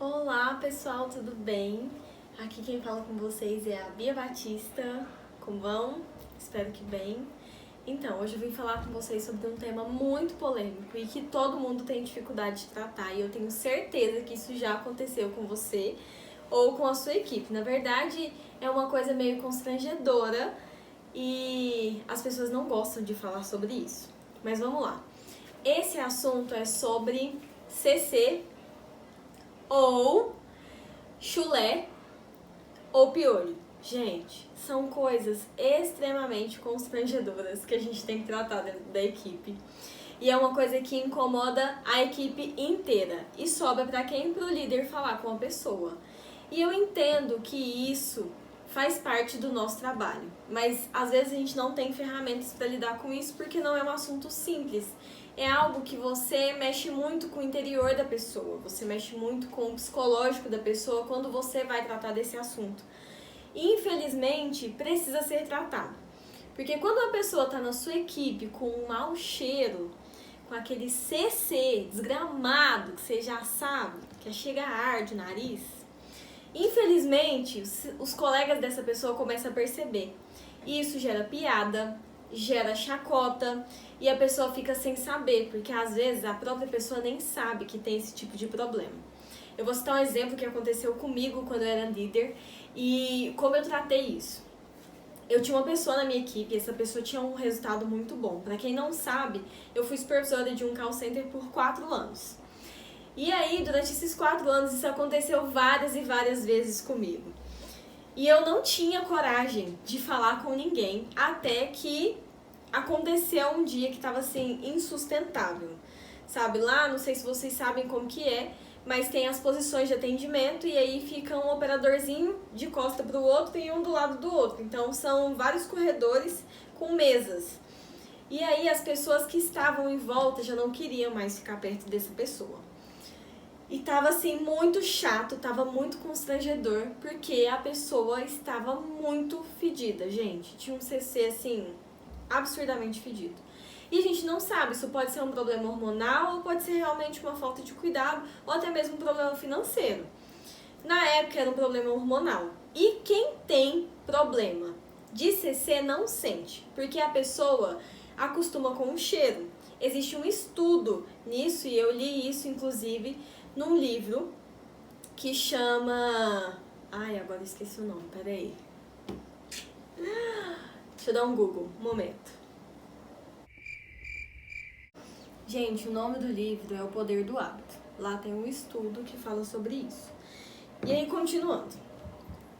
Olá pessoal, tudo bem? Aqui quem fala com vocês é a Bia Batista. Como vão? Espero que bem. Então, hoje eu vim falar com vocês sobre um tema muito polêmico e que todo mundo tem dificuldade de tratar, e eu tenho certeza que isso já aconteceu com você ou com a sua equipe. Na verdade, é uma coisa meio constrangedora e as pessoas não gostam de falar sobre isso. Mas vamos lá. Esse assunto é sobre CC ou chulé ou piolho. Gente, são coisas extremamente constrangedoras que a gente tem que tratar dentro da equipe. E é uma coisa que incomoda a equipe inteira. E sobra para quem? Para o líder falar com a pessoa. E eu entendo que isso faz parte do nosso trabalho. Mas às vezes a gente não tem ferramentas para lidar com isso porque não é um assunto simples. É algo que você mexe muito com o interior da pessoa. Você mexe muito com o psicológico da pessoa quando você vai tratar desse assunto. Infelizmente, precisa ser tratado. Porque quando a pessoa está na sua equipe com um mau cheiro, com aquele CC desgramado, que você já sabe, que chega a arde o nariz, infelizmente, os colegas dessa pessoa começam a perceber. E isso gera piada, gera chacota, e a pessoa fica sem saber, porque às vezes a própria pessoa nem sabe que tem esse tipo de problema. Eu vou citar um exemplo que aconteceu comigo quando eu era líder e como eu tratei isso. Eu tinha uma pessoa na minha equipe e essa pessoa tinha um resultado muito bom. Para quem não sabe, eu fui supervisora de um call center por 4 anos. E aí, durante esses 4 anos, isso aconteceu várias e várias vezes comigo. E eu não tinha coragem de falar com ninguém até que aconteceu um dia que estava assim, insustentável. Sabe, lá, não sei se vocês sabem como que é, mas tem as posições de atendimento e aí fica um operadorzinho de costa para o outro e um do lado do outro. Então são vários corredores com mesas. E aí as pessoas que estavam em volta já não queriam mais ficar perto dessa pessoa. E tava assim muito chato, tava muito constrangedor, porque a pessoa estava muito fedida, gente. Tinha um CC assim absurdamente fedido. E a gente não sabe, isso pode ser um problema hormonal ou pode ser realmente uma falta de cuidado ou até mesmo um problema financeiro. Na época era um problema hormonal. E quem tem problema de CC não sente, porque a pessoa acostuma com o cheiro. Existe um estudo nisso e eu li isso inclusive num livro que chama... Ai, agora eu esqueci o nome, peraí. Deixa eu dar um Google, um momento. Gente, o nome do livro é O Poder do Hábito. Lá tem um estudo que fala sobre isso. E aí, continuando.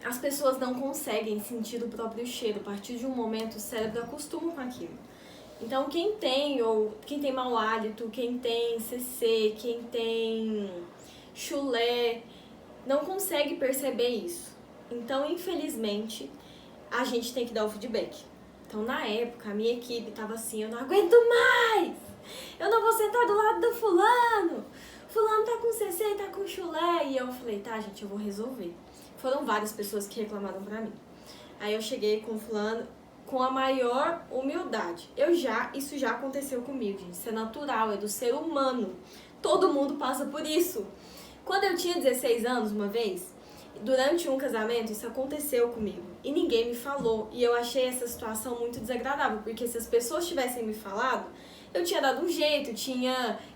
As pessoas não conseguem sentir o próprio cheiro. A partir de um momento, o cérebro acostuma com aquilo. Então, quem tem mau hálito, quem tem CC, quem tem chulé, não consegue perceber isso. Então, infelizmente, a gente tem que dar o feedback. Então, na época, a minha equipe tava assim, eu não aguento mais! Eu não vou sentar do lado do fulano! Fulano tá com CC e tá com chulé. E eu falei, tá, gente, eu vou resolver. Foram várias pessoas que reclamaram pra mim. Aí eu cheguei com o fulano com a maior humildade. Isso já aconteceu comigo, gente. Isso é natural, é do ser humano. Todo mundo passa por isso. Quando eu tinha 16 anos, uma vez, durante um casamento, isso aconteceu comigo. E ninguém me falou. E eu achei essa situação muito desagradável, porque se as pessoas tivessem me falado, eu tinha dado um jeito,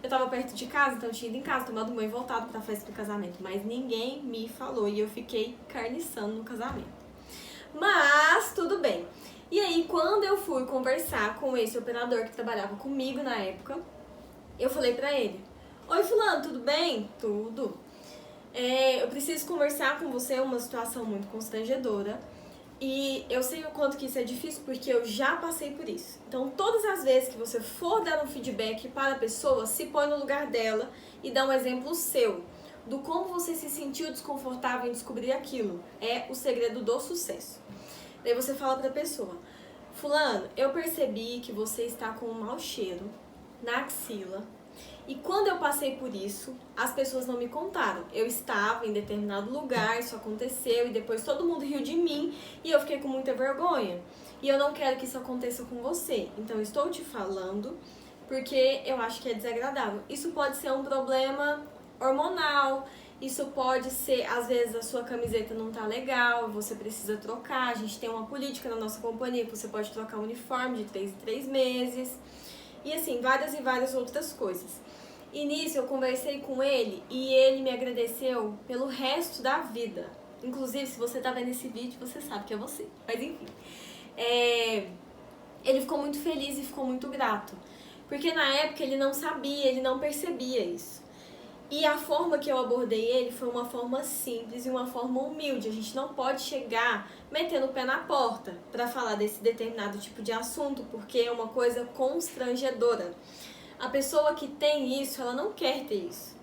eu tava perto de casa, então eu tinha ido em casa, tomado banho e voltado pra festa do casamento. Mas ninguém me falou e eu fiquei carniçando no casamento. Mas, tudo bem. E aí, quando eu fui conversar com esse operador que trabalhava comigo na época, eu falei pra ele, oi fulano, tudo bem? Tudo. Eu preciso conversar com você, uma situação muito constrangedora. E eu sei o quanto que isso é difícil porque eu já passei por isso. Então, todas as vezes que você for dar um feedback para a pessoa, se põe no lugar dela e dá um exemplo seu do como você se sentiu desconfortável em descobrir aquilo. É o segredo do sucesso. Daí você fala para a pessoa, fulano, eu percebi que você está com um mau cheiro na axila. E quando eu passei por isso, as pessoas não me contaram. Eu estava em determinado lugar, isso aconteceu e depois todo mundo riu de mim e eu fiquei com muita vergonha. E eu não quero que isso aconteça com você. Então eu estou te falando porque eu acho que é desagradável. Isso pode ser um problema hormonal, Isso pode ser, às vezes a sua camiseta não tá legal, você precisa trocar. A gente tem uma política na nossa companhia que você pode trocar o uniforme de 3 em 3 meses. E assim, várias e várias outras coisas. E nisso eu conversei com ele e ele me agradeceu pelo resto da vida. Inclusive, se você tá vendo esse vídeo, você sabe que é você. Mas enfim. Ele ficou muito feliz e ficou muito grato. Porque na época ele não sabia, ele não percebia isso. E a forma que eu abordei ele foi uma forma simples e uma forma humilde. A gente não pode chegar metendo o pé na porta para falar desse determinado tipo de assunto, porque é uma coisa constrangedora. A pessoa que tem isso, ela não quer ter isso.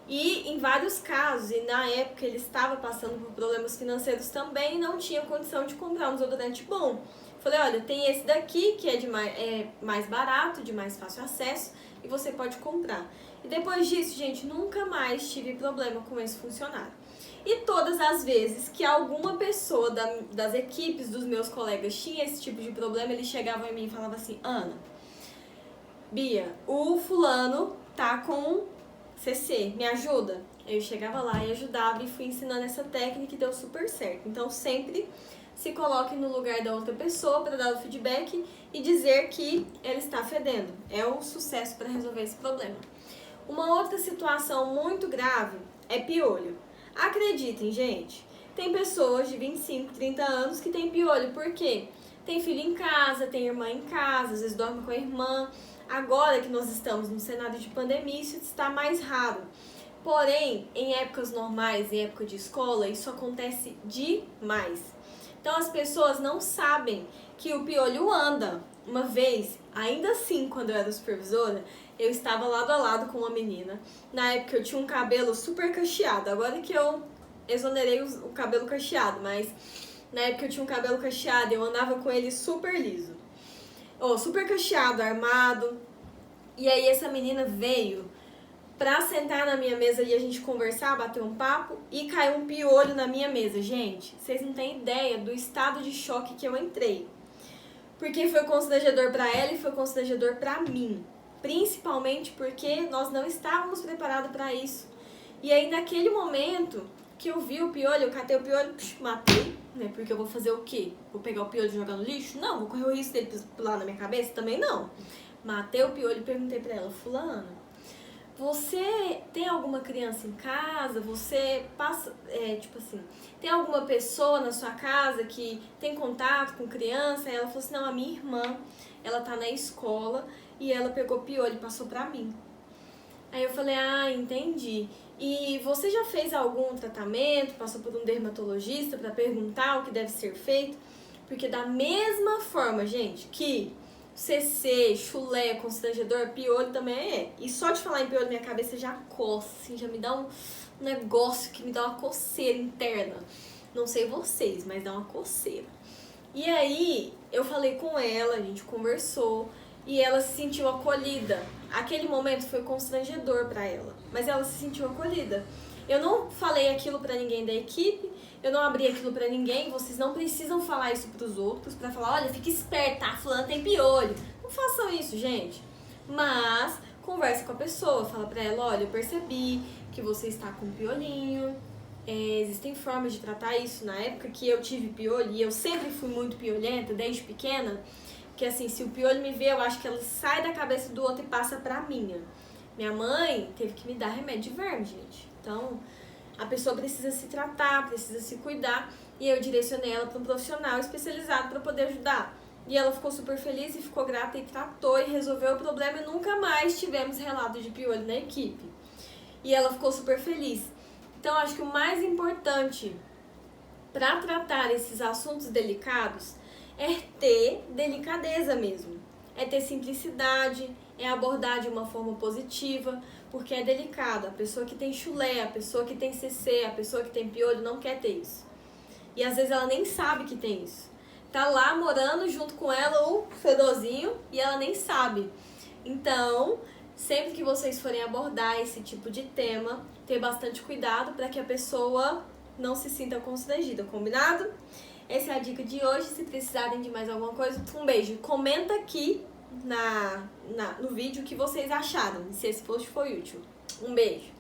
E em vários casos, e na época ele estava passando por problemas financeiros também e não tinha condição de comprar um desodorante bom. Falei, olha, tem esse daqui que é mais barato, de mais fácil acesso e você pode comprar. E depois disso, gente, nunca mais tive problema com esse funcionário. E todas as vezes que alguma pessoa das equipes dos meus colegas tinha esse tipo de problema, eles chegavam em mim e falavam assim, Ana, Bia, o fulano tá com CC, me ajuda? Eu chegava lá e ajudava e fui ensinando essa técnica e deu super certo. Então sempre se coloque no lugar da outra pessoa para dar o feedback e dizer que ela está fedendo. É o sucesso para resolver esse problema. Uma outra situação muito grave é piolho. Acreditem, gente, tem pessoas de 25, 30 anos que têm piolho. Por quê? Tem filho em casa, tem irmã em casa, às vezes dorme com a irmã. Agora que nós estamos no cenário de pandemia, isso está mais raro. Porém, em épocas normais, em época de escola, isso acontece demais. Então as pessoas não sabem que o piolho anda. Uma vez, ainda assim, quando eu era supervisora, eu estava lado a lado com uma menina. Na época eu tinha um cabelo super cacheado. Agora que eu exonerei o cabelo cacheado, mas na época eu tinha um cabelo cacheado e eu andava com ele super liso. Super cacheado, armado. E aí essa menina veio pra sentar na minha mesa e a gente conversar, bater um papo, e caiu um piolho na minha mesa. Gente, vocês não têm ideia do estado de choque que eu entrei. Porque foi constrangedor pra ela e foi constrangedor pra mim. Principalmente porque nós não estávamos preparados pra isso. E aí naquele momento que eu vi o piolho, eu catei o piolho, matei, né? Porque eu vou fazer o quê? Vou pegar o piolho e jogar no lixo? Não. Vou correr o risco dele pular na minha cabeça? Também não. Matei o piolho e perguntei pra ela, fulana, você tem alguma criança em casa? Você passa, tipo assim, tem alguma pessoa na sua casa que tem contato com criança? E ela falou assim, não, a minha irmã, ela tá na escola e ela pegou piolho e passou pra mim. Aí eu falei, entendi. E você já fez algum tratamento, passou por um dermatologista pra perguntar o que deve ser feito? Porque da mesma forma, gente, que CC, chulé, constrangedor, piolho também é. E só de falar em piolho, minha cabeça já coça, assim, já me dá um negócio que me dá uma coceira interna. Não sei vocês, mas dá uma coceira. E aí, eu falei com ela, a gente conversou e ela se sentiu acolhida. Aquele momento foi constrangedor pra ela, mas ela se sentiu acolhida. Eu não falei aquilo pra ninguém da equipe, eu não abri aquilo pra ninguém, vocês não precisam falar isso pros outros, pra falar, olha, fica esperta, a fulana tem piolho. Não façam isso, gente. Mas, converse com a pessoa, fala pra ela, olha, eu percebi que você está com piolinho, existem formas de tratar isso. Na época que eu tive piolho, e eu sempre fui muito piolenta, desde pequena, que assim, se o piolho me vê, eu acho que ela sai da cabeça do outro e passa pra minha. Minha mãe teve que me dar remédio de verme, gente. Então, a pessoa precisa se tratar, precisa se cuidar. E eu direcionei ela para um profissional especializado para poder ajudar. E ela ficou super feliz e ficou grata e tratou e resolveu o problema. E nunca mais tivemos relato de piolho na equipe. E ela ficou super feliz. Então, acho que o mais importante para tratar esses assuntos delicados é ter delicadeza mesmo. É ter simplicidade, é abordar de uma forma positiva, porque é delicado. A pessoa que tem chulé, a pessoa que tem CC, a pessoa que tem piolho não quer ter isso. E às vezes ela nem sabe que tem isso. Tá lá morando junto com ela o fedozinho e ela nem sabe. Então, sempre que vocês forem abordar esse tipo de tema, ter bastante cuidado para que a pessoa não se sinta constrangida, combinado? Essa é a dica de hoje. Se precisarem de mais alguma coisa, um beijo. Comenta aqui no vídeo o que vocês acharam, se esse post foi útil. Um beijo!